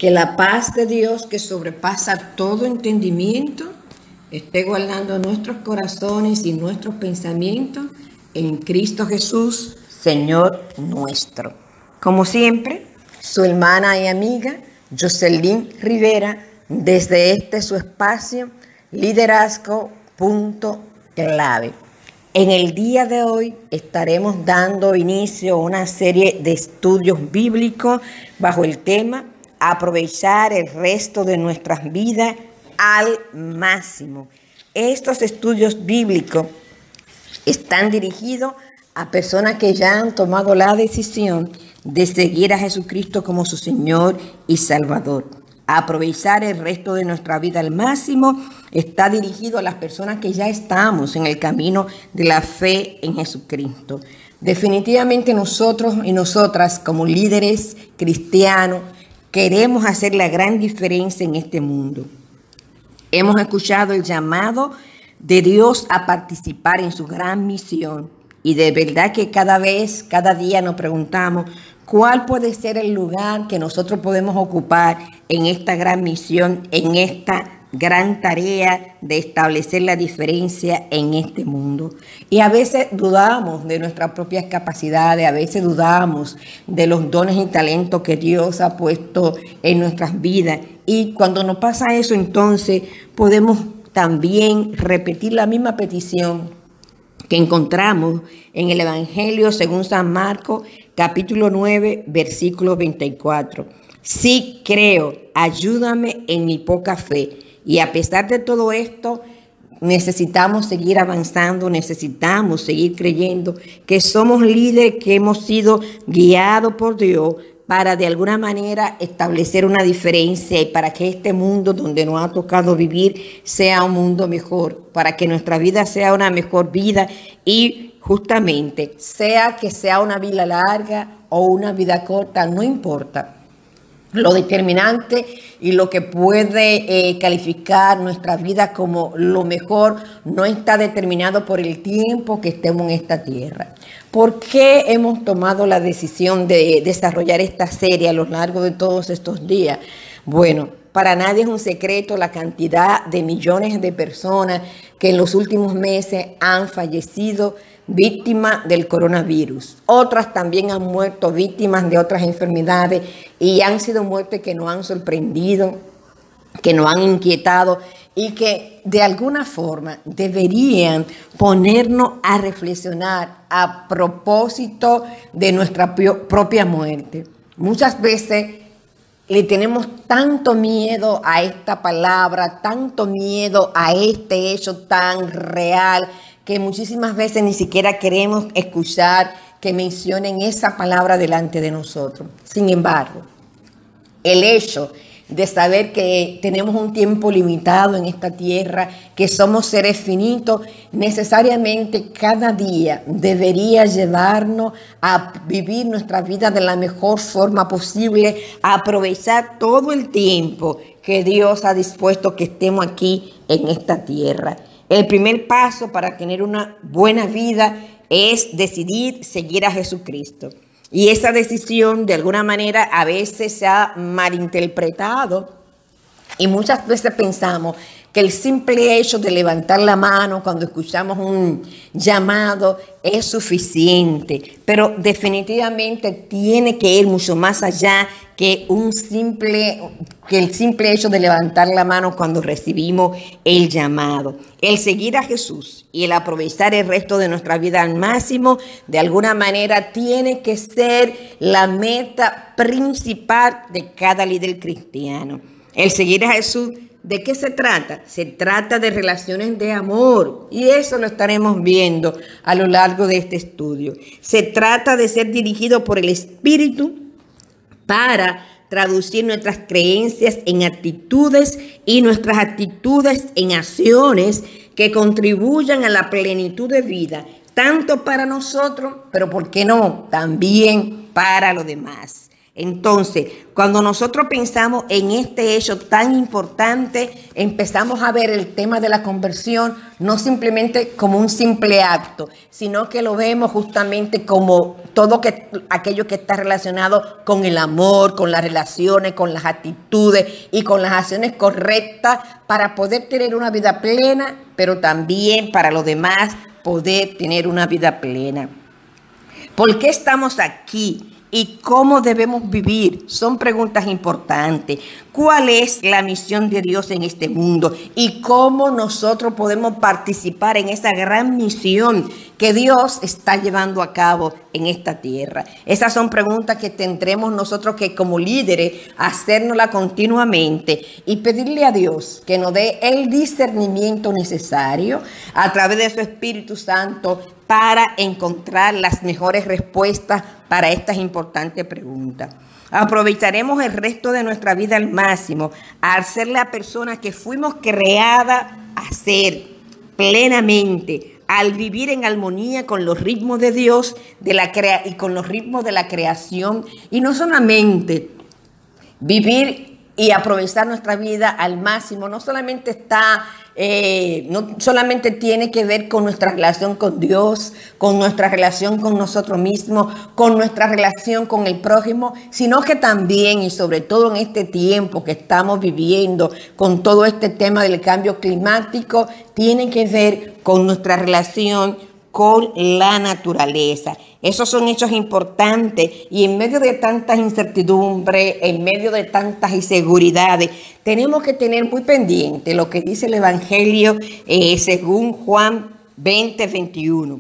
Que la paz de Dios, que sobrepasa todo entendimiento, esté guardando nuestros corazones y nuestros pensamientos en Cristo Jesús, Señor nuestro. Como siempre, su hermana y amiga Jocelyn Rivera, desde su espacio, Liderazgo Punto Clave. En el día de hoy estaremos dando inicio a una serie de estudios bíblicos bajo el tema aprovechar el resto de nuestras vidas al máximo. Estos estudios bíblicos están dirigidos a personas que ya han tomado la decisión de seguir a Jesucristo como su Señor y Salvador. Aprovechar el resto de nuestra vida al máximo está dirigido a las personas que ya estamos en el camino de la fe en Jesucristo. Definitivamente nosotros y nosotras como líderes cristianos queremos hacer la gran diferencia en este mundo. Hemos escuchado el llamado de Dios a participar en su gran misión y de verdad que cada día nos preguntamos cuál puede ser el lugar que nosotros podemos ocupar en esta gran misión, en esta gran tarea de establecer la diferencia en este mundo. Y a veces dudamos de nuestras propias capacidades, a veces dudamos de los dones y talentos que Dios ha puesto en nuestras vidas. Y cuando nos pasa eso, entonces podemos también repetir la misma petición que encontramos en el Evangelio según San Marcos, capítulo 9, versículo 24. Sí creo, ayúdame en mi poca fe. Y a pesar de todo esto, necesitamos seguir avanzando, necesitamos seguir creyendo que somos líderes que hemos sido guiados por Dios para de alguna manera establecer una diferencia y para que este mundo donde nos ha tocado vivir sea un mundo mejor, para que nuestra vida sea una mejor vida y justamente sea que sea una vida larga o una vida corta, no importa. Lo determinante y lo que puede calificar nuestra vida como lo mejor no está determinado por el tiempo que estemos en esta tierra. ¿Por qué hemos tomado la decisión de desarrollar esta serie a lo largo de todos estos días? Bueno, para nadie es un secreto la cantidad de millones de personas que en los últimos meses han fallecido víctimas del coronavirus. Otras también han muerto víctimas de otras enfermedades y han sido muertes que nos han sorprendido, que nos han inquietado y que de alguna forma deberían ponernos a reflexionar a propósito de nuestra propia muerte. Muchas veces le tenemos tanto miedo a esta palabra, tanto miedo a este hecho tan real, que muchísimas veces ni siquiera queremos escuchar que mencionen esa palabra delante de nosotros. Sin embargo, el hecho de saber que tenemos un tiempo limitado en esta tierra, que somos seres finitos, necesariamente cada día debería llevarnos a vivir nuestra vida de la mejor forma posible, a aprovechar todo el tiempo que Dios ha dispuesto que estemos aquí en esta tierra. El primer paso para tener una buena vida es decidir seguir a Jesucristo. Y esa decisión, de alguna manera, a veces se ha malinterpretado y muchas veces pensamos que el simple hecho de levantar la mano cuando escuchamos un llamado es suficiente, pero definitivamente tiene que ir mucho más allá que el simple hecho de levantar la mano cuando recibimos el llamado. El seguir a Jesús y el aprovechar el resto de nuestra vida al máximo, de alguna manera tiene que ser la meta principal de cada líder cristiano. El seguir a Jesús, ¿de qué se trata? Se trata de relaciones de amor y eso lo estaremos viendo a lo largo de este estudio. Se trata de ser dirigido por el Espíritu para traducir nuestras creencias en actitudes y nuestras actitudes en acciones que contribuyan a la plenitud de vida, tanto para nosotros, pero ¿por qué no? También para los demás. Entonces, cuando nosotros pensamos en este hecho tan importante, empezamos a ver el tema de la conversión no simplemente como un simple acto, sino que lo vemos justamente como aquello que está relacionado con el amor, con las relaciones, con las actitudes y con las acciones correctas para poder tener una vida plena, pero también para los demás poder tener una vida plena. ¿Por qué estamos aquí? ¿Y cómo debemos vivir? Son preguntas importantes. ¿Cuál es la misión de Dios en este mundo? ¿Y cómo nosotros podemos participar en esa gran misión que Dios está llevando a cabo en esta tierra? Esas son preguntas que tendremos nosotros que como líderes hacérnoslas continuamente y pedirle a Dios que nos dé el discernimiento necesario a través de su Espíritu Santo para encontrar las mejores respuestas para estas importantes preguntas. Aprovecharemos el resto de nuestra vida al máximo al ser la persona que fuimos creadas a ser plenamente, al vivir en armonía con los ritmos de Dios y con los ritmos de la creación, y no solamente vivir y aprovechar nuestra vida al máximo, no solamente tiene que ver con nuestra relación con Dios, con nuestra relación con nosotros mismos, con nuestra relación con el prójimo, sino que también y sobre todo en este tiempo que estamos viviendo con todo este tema del cambio climático, tiene que ver con nuestra relación con la naturaleza. Esos son hechos importantes y en medio de tantas incertidumbres, en medio de tantas inseguridades, tenemos que tener muy pendiente lo que dice el Evangelio según Juan 20:21.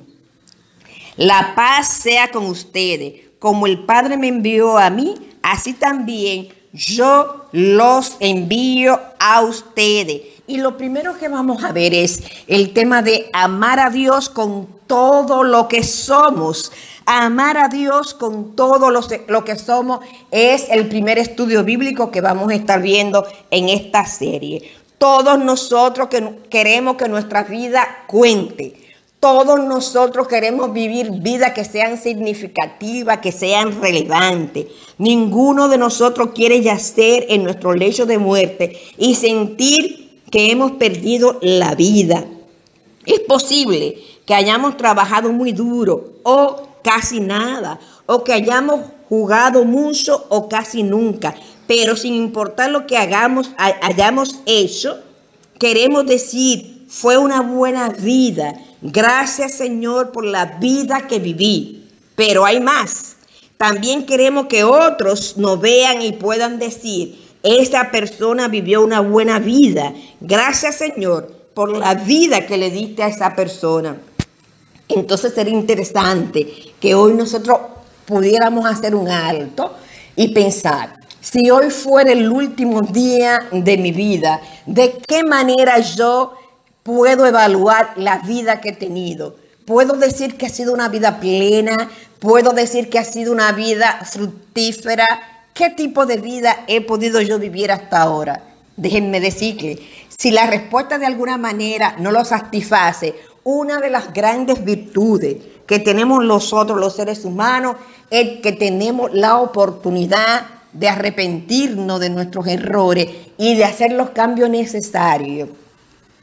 La paz sea con ustedes, como el Padre me envió a mí, así también yo los envío a ustedes. Y lo primero que vamos a ver es el tema de amar a Dios con todo lo que somos. Amar a Dios con todo lo que somos es el primer estudio bíblico que vamos a estar viendo en esta serie. Todos nosotros queremos que nuestra vida cuente. Todos nosotros queremos vivir vidas que sean significativas, que sean relevantes. Ninguno de nosotros quiere yacer en nuestro lecho de muerte y sentir que hemos perdido la vida. Es posible que hayamos trabajado muy duro o casi nada, o que hayamos jugado mucho o casi nunca, pero sin importar lo que hayamos hecho, queremos decir, fue una buena vida. Gracias, Señor, por la vida que viví. Pero hay más. También queremos que otros nos vean y puedan decir, esa persona vivió una buena vida. Gracias, Señor, por la vida que le diste a esa persona. Entonces sería interesante que hoy nosotros pudiéramos hacer un alto y pensar, si hoy fuera el último día de mi vida, ¿de qué manera yo puedo evaluar la vida que he tenido? ¿Puedo decir que ha sido una vida plena? ¿Puedo decir que ha sido una vida fructífera? ¿Qué tipo de vida he podido yo vivir hasta ahora? Déjenme decirle, si la respuesta de alguna manera no lo satisface, una de las grandes virtudes que tenemos nosotros los seres humanos es que tenemos la oportunidad de arrepentirnos de nuestros errores y de hacer los cambios necesarios.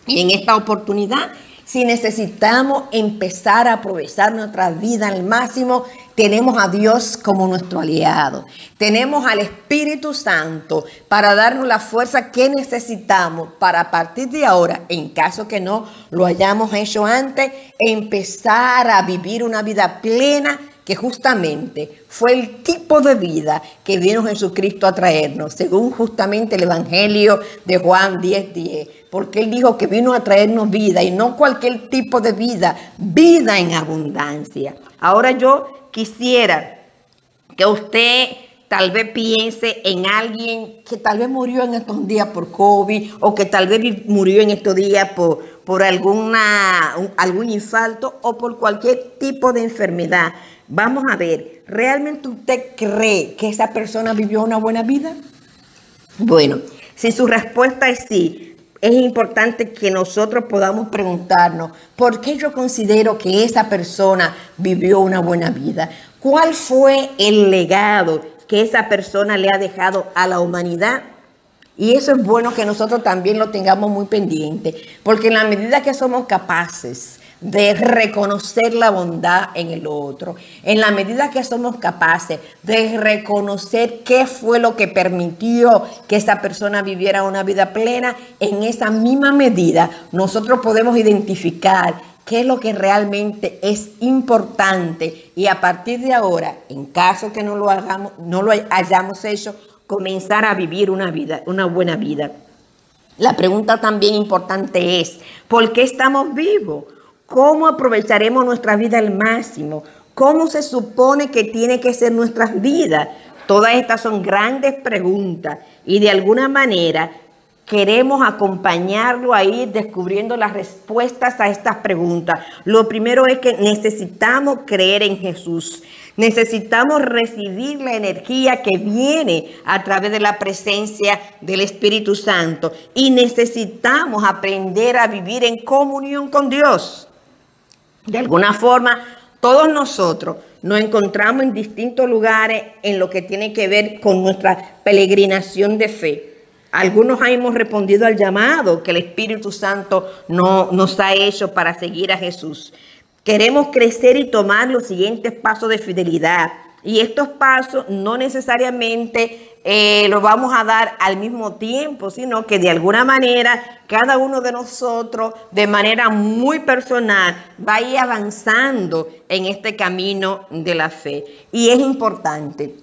Y en esta oportunidad, si necesitamos empezar a aprovechar nuestra vida al máximo, tenemos a Dios como nuestro aliado. Tenemos al Espíritu Santo para darnos la fuerza que necesitamos para a partir de ahora, en caso que no lo hayamos hecho antes, empezar a vivir una vida plena que justamente fue el tipo de vida que vino Jesucristo a traernos, según justamente el Evangelio de Juan 10:10, porque Él dijo que vino a traernos vida y no cualquier tipo de vida, vida en abundancia. Ahora yo quisiera que usted tal vez piense en alguien que tal vez murió en estos días por COVID o que tal vez murió en estos días por algún infarto o por cualquier tipo de enfermedad. Vamos a ver, ¿realmente usted cree que esa persona vivió una buena vida? Bueno, si su respuesta es sí, es importante que nosotros podamos preguntarnos, ¿por qué yo considero que esa persona vivió una buena vida? ¿Cuál fue el legado que esa persona le ha dejado a la humanidad. Y eso es bueno que nosotros también lo tengamos muy pendiente, porque en la medida que somos capaces de reconocer la bondad en el otro, en la medida que somos capaces de reconocer qué fue lo que permitió que esa persona viviera una vida plena, en esa misma medida nosotros podemos identificar qué es lo que realmente es importante y a partir de ahora, en caso que no lo hayamos hecho, comenzar a vivir una buena vida. La pregunta también importante es, ¿por qué estamos vivos? ¿Cómo aprovecharemos nuestra vida al máximo? ¿Cómo se supone que tiene que ser nuestras vidas? Todas estas son grandes preguntas y de alguna manera queremos acompañarlo a ir descubriendo las respuestas a estas preguntas. Lo primero es que necesitamos creer en Jesús. Necesitamos recibir la energía que viene a través de la presencia del Espíritu Santo y necesitamos aprender a vivir en comunión con Dios. De alguna forma, todos nosotros nos encontramos en distintos lugares en lo que tiene que ver con nuestra peregrinación de fe. Algunos hemos respondido al llamado que el Espíritu Santo nos ha hecho para seguir a Jesús. Queremos crecer y tomar los siguientes pasos de fidelidad. Y estos pasos no necesariamente los vamos a dar al mismo tiempo, sino que de alguna manera cada uno de nosotros de manera muy personal va a ir avanzando en este camino de la fe. Y es importante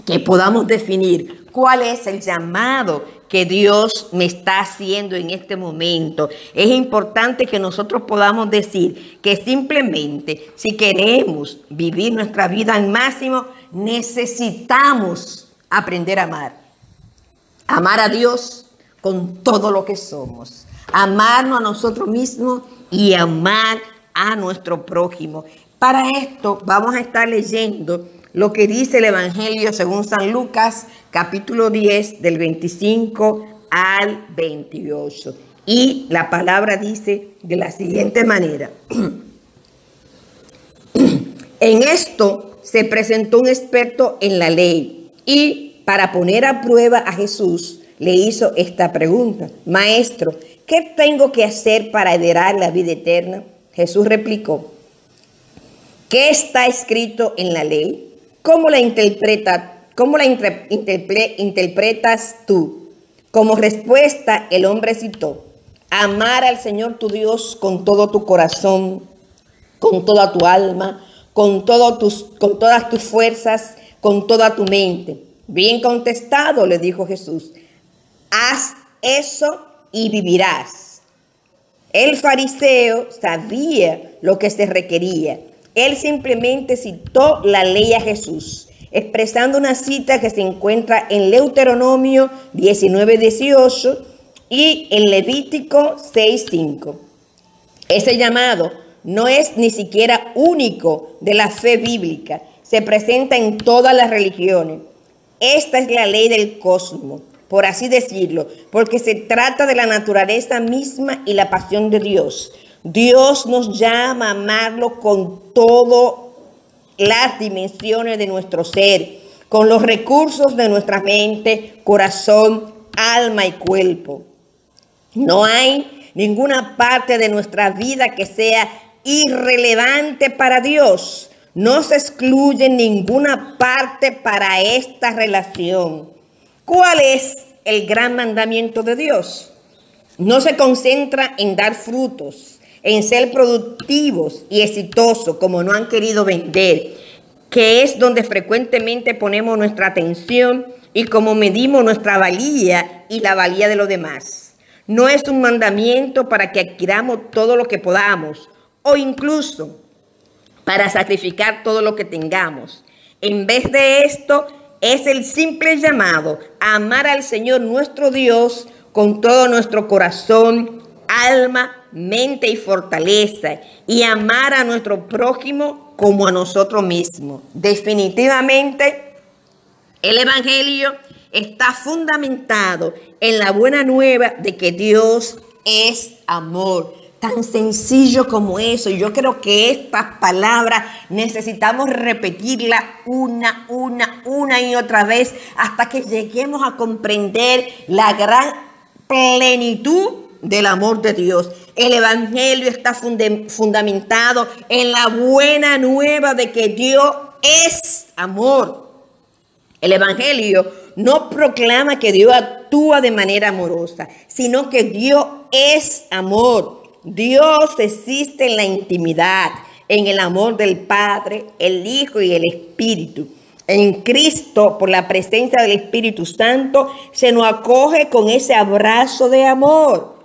que podamos definir cuál es el llamado que Dios me está haciendo en este momento. Es importante que nosotros podamos decir que simplemente si queremos vivir nuestra vida al máximo, necesitamos aprender a amar. Amar a Dios con todo lo que somos. Amarnos a nosotros mismos y amar a nuestro prójimo. Para esto vamos a estar leyendo lo que dice el Evangelio según San Lucas, capítulo 10, del 25 al 28. Y la palabra dice de la siguiente manera. En esto se presentó un experto en la ley y para poner a prueba a Jesús le hizo esta pregunta. Maestro, ¿qué tengo que hacer para heredar la vida eterna? Jesús replicó, ¿qué está escrito en la ley? ¿Cómo la interpretas tú? Como respuesta, el hombre citó, amar al Señor tu Dios con todo tu corazón, con toda tu alma, con todas tus fuerzas, con toda tu mente. Bien contestado, le dijo Jesús, haz eso y vivirás. El fariseo sabía lo que se requería. Él simplemente citó la ley a Jesús, expresando una cita que se encuentra en Deuteronomio 19:18 y en Levítico 6:5. Ese llamado no es ni siquiera único de la fe bíblica, se presenta en todas las religiones. Esta es la ley del cosmos, por así decirlo, porque se trata de la naturaleza misma y la pasión de Dios. Dios nos llama a amarlo con todas las dimensiones de nuestro ser, con los recursos de nuestra mente, corazón, alma y cuerpo. No hay ninguna parte de nuestra vida que sea irrelevante para Dios. No se excluye ninguna parte para esta relación. ¿Cuál es el gran mandamiento de Dios? No se concentra en dar frutos, en ser productivos y exitosos como no han querido vender, que es donde frecuentemente ponemos nuestra atención y como medimos nuestra valía y la valía de los demás. No es un mandamiento para que adquiramos todo lo que podamos o incluso para sacrificar todo lo que tengamos. En vez de esto, es el simple llamado a amar al Señor nuestro Dios con todo nuestro corazón, alma, mente y fortaleza, y amar a nuestro prójimo como a nosotros mismos. Definitivamente, el Evangelio está fundamentado en la buena nueva de que Dios es amor. tan sencillo como eso. Y yo creo que estas palabras necesitamos repetirlas una y otra vez hasta que lleguemos a comprender la gran plenitud del amor de Dios. El evangelio está fundamentado en la buena nueva de que Dios es amor. El evangelio no proclama que Dios actúa de manera amorosa, sino que Dios es amor. Dios existe en la intimidad, en el amor del Padre, el Hijo y el Espíritu. En Cristo, por la presencia del Espíritu Santo, se nos acoge con ese abrazo de amor.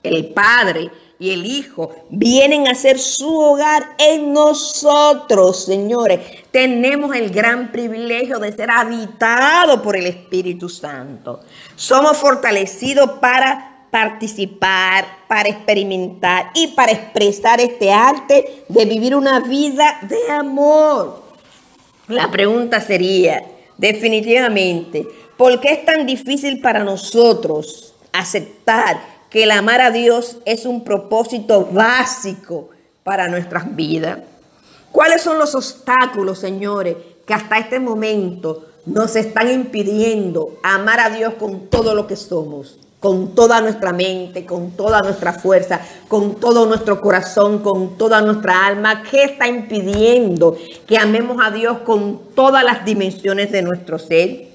El Padre y el Hijo vienen a ser su hogar en nosotros, señores. Tenemos el gran privilegio de ser habitados por el Espíritu Santo. Somos fortalecidos para participar, para experimentar y para expresar este arte de vivir una vida de amor. La pregunta sería, definitivamente, ¿por qué es tan difícil para nosotros aceptar que el amar a Dios es un propósito básico para nuestras vidas? ¿Cuáles son los obstáculos, señores, que hasta este momento nos están impidiendo amar a Dios con todo lo que somos? Con toda nuestra mente, con toda nuestra fuerza, con todo nuestro corazón, con toda nuestra alma. ¿Qué está impidiendo que amemos a Dios con todas las dimensiones de nuestro ser?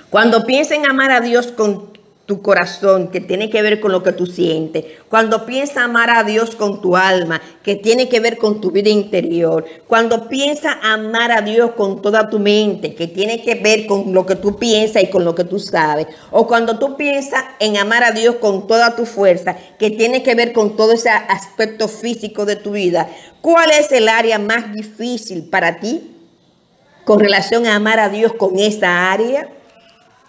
Cuando piensa en amar a Dios con tu corazón, que tiene que ver con lo que tú sientes. Cuando piensa amar a Dios con tu alma, que tiene que ver con tu vida interior. Cuando piensa amar a Dios con toda tu mente, que tiene que ver con lo que tú piensas y con lo que tú sabes. O cuando tú piensas en amar a Dios con toda tu fuerza, que tiene que ver con todo ese aspecto físico de tu vida. ¿Cuál es el área más difícil para ti con relación a amar a Dios con esa área?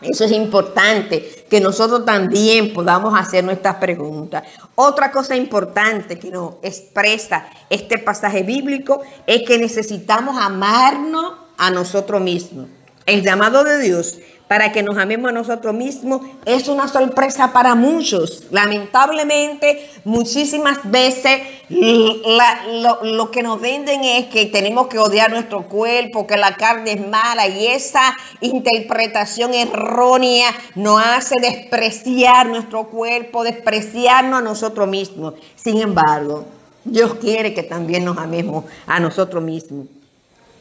Eso es importante, que nosotros también podamos hacer nuestras preguntas. Otra cosa importante que nos expresa este pasaje bíblico es que necesitamos amarnos a nosotros mismos. El llamado de Dios para que nos amemos a nosotros mismos es una sorpresa para muchos. Lamentablemente, muchísimas veces lo que nos venden es que tenemos que odiar nuestro cuerpo, que la carne es mala, y esa interpretación errónea nos hace despreciar nuestro cuerpo, despreciarnos a nosotros mismos. Sin embargo, Dios quiere que también nos amemos a nosotros mismos.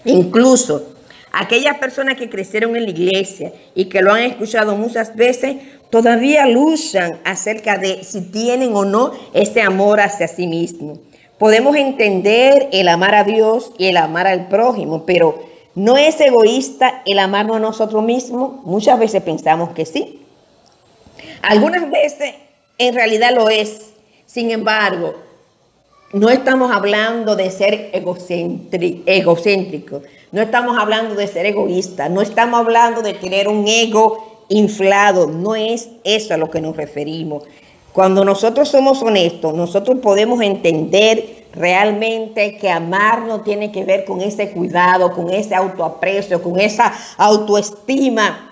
Incluso aquellas personas que crecieron en la iglesia y que lo han escuchado muchas veces, todavía luchan acerca de si tienen o no ese amor hacia sí mismos. Podemos entender el amar a Dios y el amar al prójimo, pero ¿no es egoísta el amarnos a nosotros mismos? Muchas veces pensamos que sí. Algunas veces en realidad lo es. Sin embargo, no estamos hablando de ser egocéntricos. No estamos hablando de ser egoístas, no estamos hablando de tener un ego inflado, no es eso a lo que nos referimos. Cuando nosotros somos honestos, nosotros podemos entender realmente que amar no tiene que ver con ese cuidado, con ese autoaprecio, con esa autoestima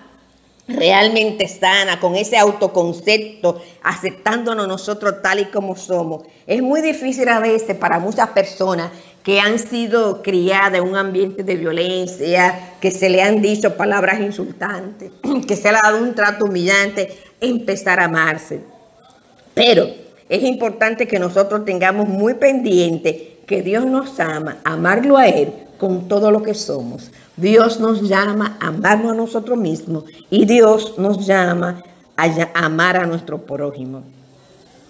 realmente sana, con ese autoconcepto, aceptándonos nosotros tal y como somos. Es muy difícil a veces para muchas personas que han sido criadas en un ambiente de violencia, que se le han dicho palabras insultantes, que se le ha dado un trato humillante, empezar a amarse. Pero es importante que nosotros tengamos muy pendiente que Dios nos ama, amarlo a Él con todo lo que somos. Dios nos llama a amarnos a nosotros mismos y Dios nos llama a amar a nuestro prójimo.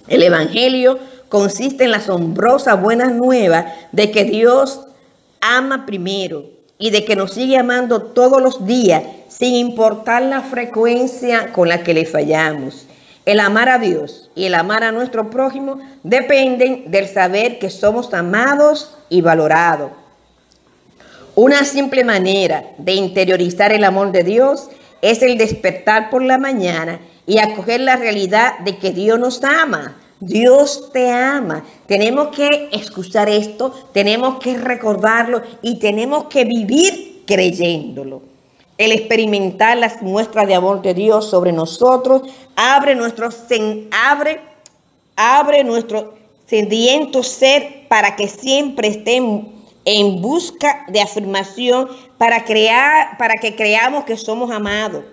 El Evangelio consiste en la asombrosa buena nueva de que Dios ama primero y de que nos sigue amando todos los días sin importar la frecuencia con la que le fallamos. El amar a Dios y el amar a nuestro prójimo dependen del saber que somos amados y valorados. Una simple manera de interiorizar el amor de Dios es el despertar por la mañana y acoger la realidad de que Dios nos ama. Dios te ama. Tenemos que escuchar esto, tenemos que recordarlo y tenemos que vivir creyéndolo. El experimentar las muestras de amor de Dios sobre nosotros abre nuestro sediento ser para que siempre estén en busca de afirmación para que creamos que somos amados.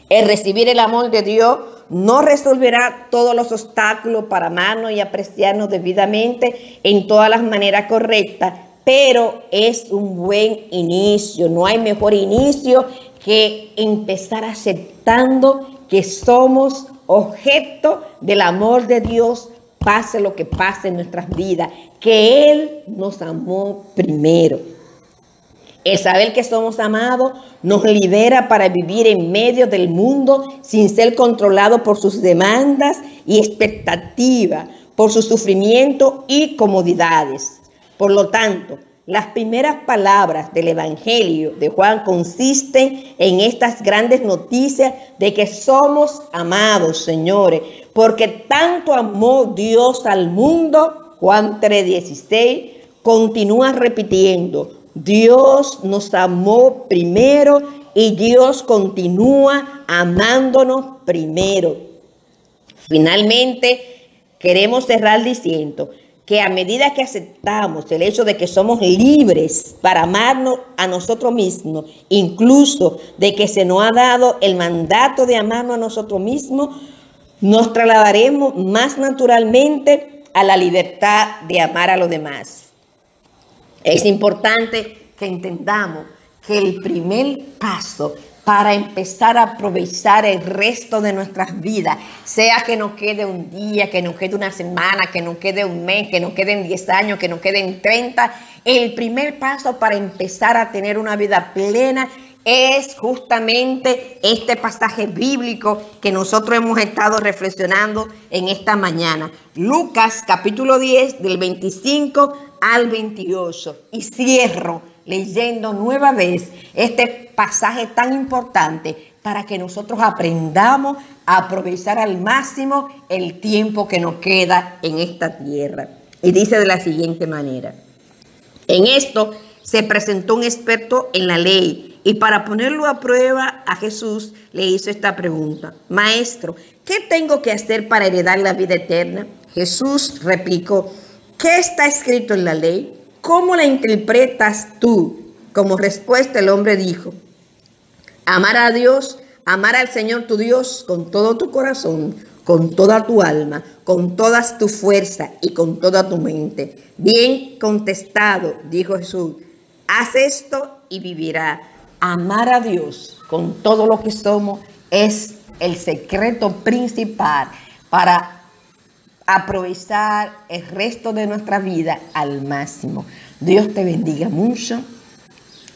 El recibir el amor de Dios no resolverá todos los obstáculos para amarnos y apreciarnos debidamente en todas las maneras correctas, pero es un buen inicio. No hay mejor inicio que empezar aceptando que somos objeto del amor de Dios, pase lo que pase en nuestras vidas, que Él nos amó primero. El saber que somos amados nos libera para vivir en medio del mundo sin ser controlados por sus demandas y expectativas, por su sufrimiento y comodidades. Por lo tanto, las primeras palabras del Evangelio de Juan consisten en estas grandes noticias de que somos amados, señores, porque tanto amó Dios al mundo. Juan 3:16 continúa repitiendo: Dios nos amó primero y Dios continúa amándonos primero. Finalmente, queremos cerrar diciendo que a medida que aceptamos el hecho de que somos libres para amarnos a nosotros mismos, incluso de que se nos ha dado el mandato de amarnos a nosotros mismos, nos trasladaremos más naturalmente a la libertad de amar a los demás. Es importante que entendamos que el primer paso para empezar a aprovechar el resto de nuestras vidas, sea que nos quede un día, que nos quede una semana, que nos quede un mes, que nos queden 10 años, que nos queden 30, el primer paso para empezar a tener una vida plena es justamente este pasaje bíblico que nosotros hemos estado reflexionando en esta mañana. Lucas capítulo 10 del 25 al 28. Y cierro leyendo nueva vez este pasaje tan importante para que nosotros aprendamos a aprovechar al máximo el tiempo que nos queda en esta tierra. Y dice de la siguiente manera: en esto se presentó un experto en la ley y para ponerlo a prueba a Jesús le hizo esta pregunta: Maestro, ¿qué tengo que hacer para heredar la vida eterna? Jesús replicó: ¿qué está escrito en la ley? ¿Cómo la interpretas tú? Como respuesta el hombre dijo: amar a Dios, amar al Señor tu Dios con todo tu corazón, con toda tu alma, con todas tu fuerza y con toda tu mente. Bien contestado, dijo Jesús, haz esto y vivirás. Amar a Dios con todo lo que somos es el secreto principal para aprovechar el resto de nuestra vida al máximo. Dios te bendiga mucho,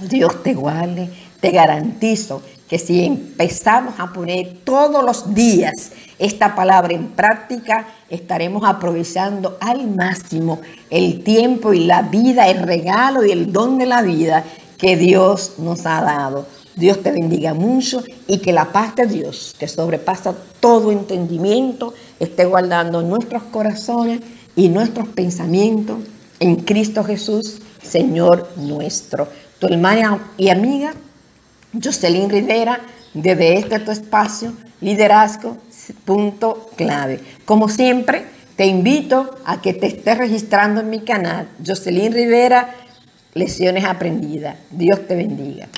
Dios te guarde. Te garantizo que si empezamos a poner todos los días esta palabra en práctica, estaremos aprovechando al máximo el tiempo y la vida, el regalo y el don de la vida que Dios nos ha dado. Dios te bendiga mucho y que la paz de Dios, que sobrepasa todo entendimiento, esté guardando nuestros corazones y nuestros pensamientos en Cristo Jesús, Señor nuestro. Tu hermana y amiga Jocelyn Rivera, desde este tu espacio, Liderazgo Punto Clave. Como siempre, te invito a que te estés registrando en mi canal, Jocelyn Rivera, Lecciones Aprendidas. Dios te bendiga.